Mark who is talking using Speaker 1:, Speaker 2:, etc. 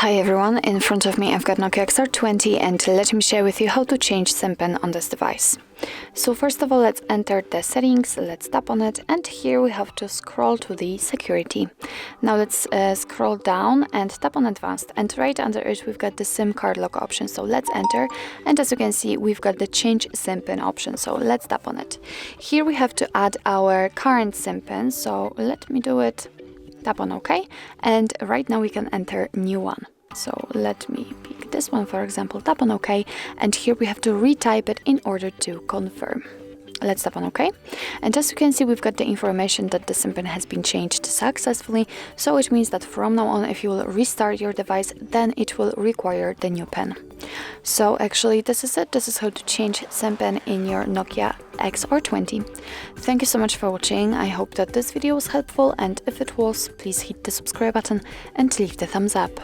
Speaker 1: Hi everyone, in front of me I've got NOKIA XR20 and let me share with you how to change SIM pin on this device. So first of all, let's enter the settings, let's tap on it, and here we have to scroll to the security. Now let's scroll down and tap on advanced, and right under it we've got the SIM card lock option, so let's enter, and as you can see we've got the change SIM pin option, so let's tap on it. Here we have to add our current SIM pin, so let me do it. Tap on OK, and right now we can enter new one. So let me pick this one, for example, tap on OK, and here we have to retype it in order to confirm. Let's tap on OK, and as you can see we've got the information that the SIM pin has been changed successfully, so it means that from now on if you will restart your device, then it will require the new pin. So actually this is it, this is how to change SIM pin in your NOKIA XR20. Thank you so much for watching, I hope that this video was helpful, and if it was, please hit the subscribe button and leave the thumbs up.